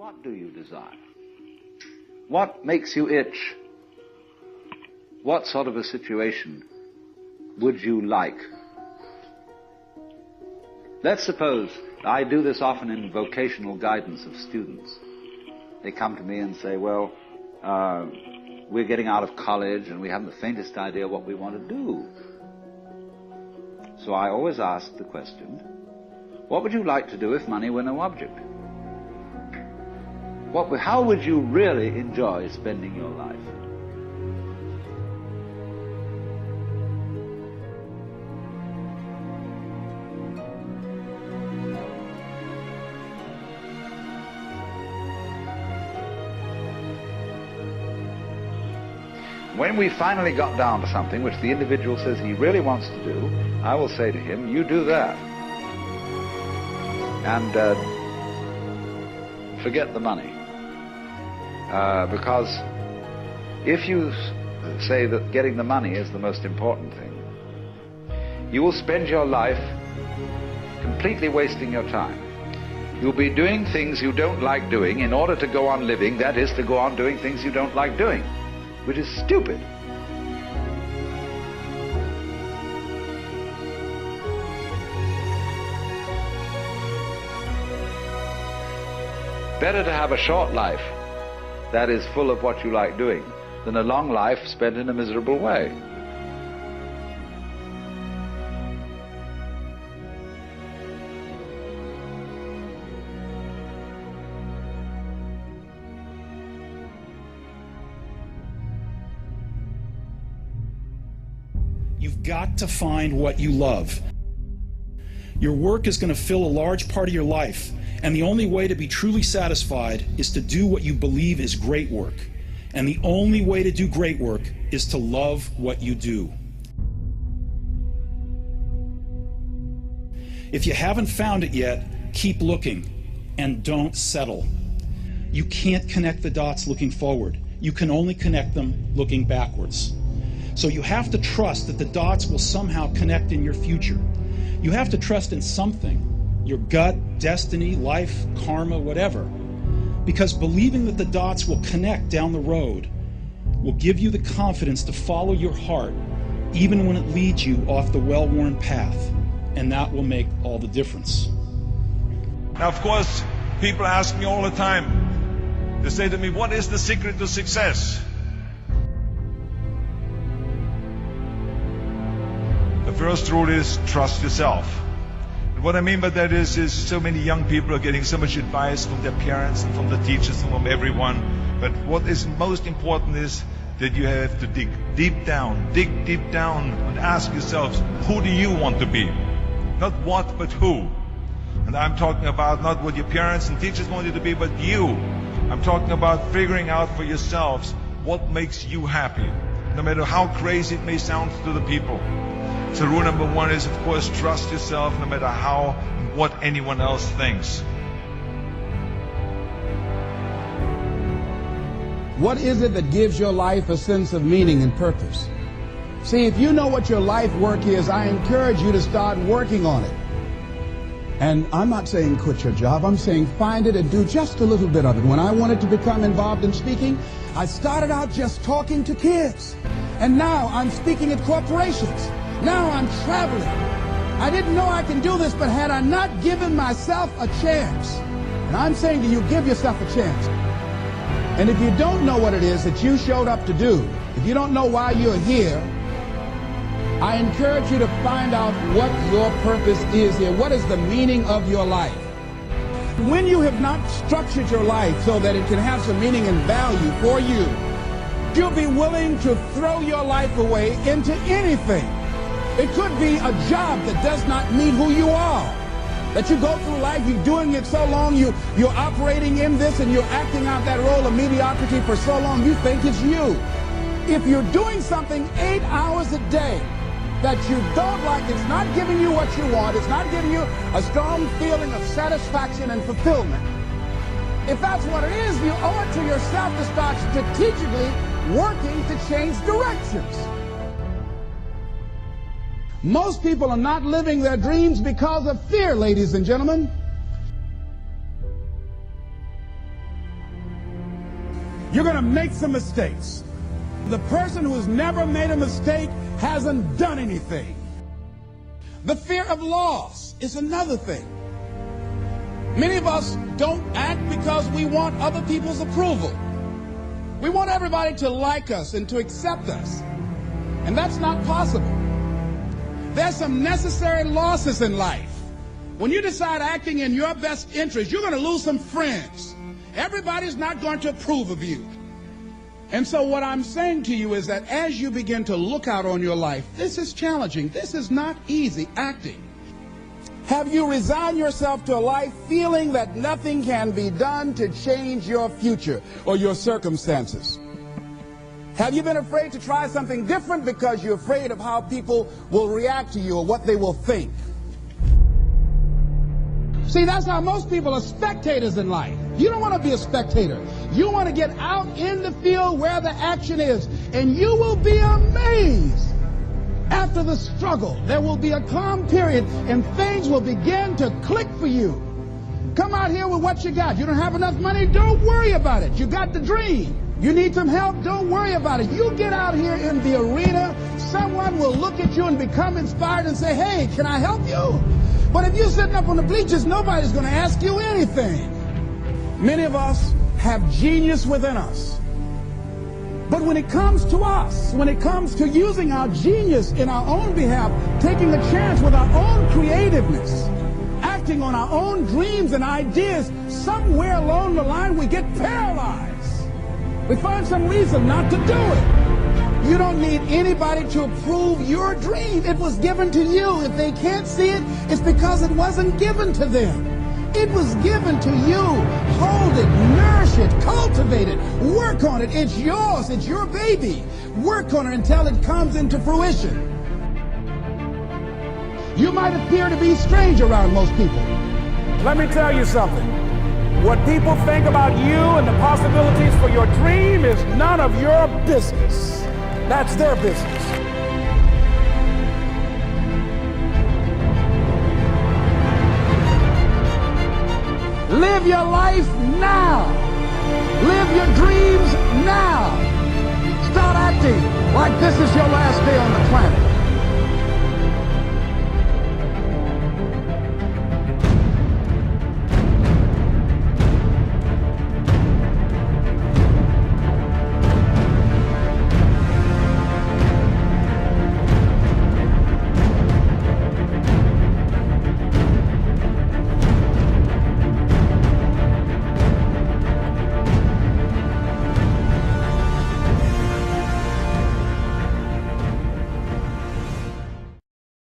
What do you desire? What makes you itch? What sort of a situation would you like? Let's suppose, I do this often in vocational guidance of students. They come to me and say, well, we're getting out of college and we haven't the faintest idea what we want to do. So I always ask the question, what would you like to do if money were no object? How would you really enjoy spending your life? When we finally got down to something which the individual says he really wants to do, I will say to him, you do that. And forget the money. Because if you say that getting the money is the most important thing, you will spend your life completely wasting your time. You'll be doing things you don't like doing in order to go on living, that is, to go on doing things you don't like doing, which is stupid. Better to have a short life that is full of what you like doing than a long life spent in a miserable way. You've got to find what you love. Your work is going to fill a large part of your life, and the only way to be truly satisfied is to do what you believe is great work. And the only way to do great work is to love what you do. If you haven't found it yet, keep looking and don't settle. You can't connect the dots looking forward. You can only connect them looking backwards. So you have to trust that the dots will somehow connect in your future. You have to trust in something. Your gut, destiny, life, karma, whatever. Because believing that the dots will connect down the road will give you the confidence to follow your heart even when it leads you off the well-worn path. And that will make all the difference. Now, of course, people ask me all the time, they say to me, what is the secret to success? The first rule is trust yourself. What I mean by that is so many young people are getting so much advice from their parents and from the teachers and from everyone. But what is most important is that you have to dig deep down and ask yourselves, who do you want to be? Not what, but who. And I'm talking about not what your parents and teachers want you to be, but you. I'm talking about figuring out for yourselves what makes you happy, no matter how crazy it may sound to the people. So rule number one is, of course, trust yourself no matter how and what anyone else thinks. What is it that gives your life a sense of meaning and purpose? See, if you know what your life work is, I encourage you to start working on it. And I'm not saying quit your job. I'm saying find it and do just a little bit of it. When I wanted to become involved in speaking, I started out just talking to kids. And now I'm speaking at corporations. Now I'm traveling. I didn't know I can do this, but had I not given myself a chance, and I'm saying to you, give yourself a chance. And if you don't know what it is that you showed up to do, if you don't know why you're here, I encourage you to find out what your purpose is here. What is the meaning of your life? When you have not structured your life so that it can have some meaning and value for you, you'll be willing to throw your life away into anything. It could be a job that does not meet who you are. That you go through life, you're doing it so long, you're operating in this and you're acting out that role of mediocrity for so long, you think it's you. If you're doing something 8 hours a day that you don't like, it's not giving you what you want, it's not giving you a strong feeling of satisfaction and fulfillment. If that's what it is, you owe it to yourself to start strategically working to change directions. Most people are not living their dreams because of fear, ladies and gentlemen. You're going to make some mistakes. The person who has never made a mistake hasn't done anything. The fear of loss is another thing. Many of us don't act because we want other people's approval. We want everybody to like us and to accept us. And that's not possible. There's some necessary losses in life. When you decide acting in your best interest, you're going to lose some friends. Everybody's not going to approve of you. And so what I'm saying to you is that as you begin to look out on your life, this is challenging. This is not easy acting. Have you resigned yourself to a life feeling that nothing can be done to change your future or your circumstances? Have you been afraid to try something different because you're afraid of how people will react to you or what they will think? See, that's how most people are spectators in life. You don't want to be a spectator. You want to get out in the field where the action is, and you will be amazed. After the struggle, there will be a calm period, and things will begin to click for you. Come out here with what you got. You don't have enough money? Don't worry about it. You got the dream. You need some help? Don't worry about it. You get out here in the arena, someone will look at you and become inspired and say, hey, can I help you? But if you're sitting up on the bleachers, nobody's going to ask you anything. Many of us have genius within us. But when it comes to us, when it comes to using our genius in our own behalf, taking a chance with our own creativeness, acting on our own dreams and ideas, somewhere along the line we get paralyzed. We find some reason not to do it. You don't need anybody to approve your dream. It was given to you. If they can't see it, it's because it wasn't given to them. It was given to you. Hold it, nourish it, cultivate it, work on it. It's yours. It's your baby. Work on it until it comes into fruition. You might appear to be strange around most people. Let me tell you something. What people think about you and the possibilities for your dream is none of your business. That's their business. Live your life now. Live your dreams now.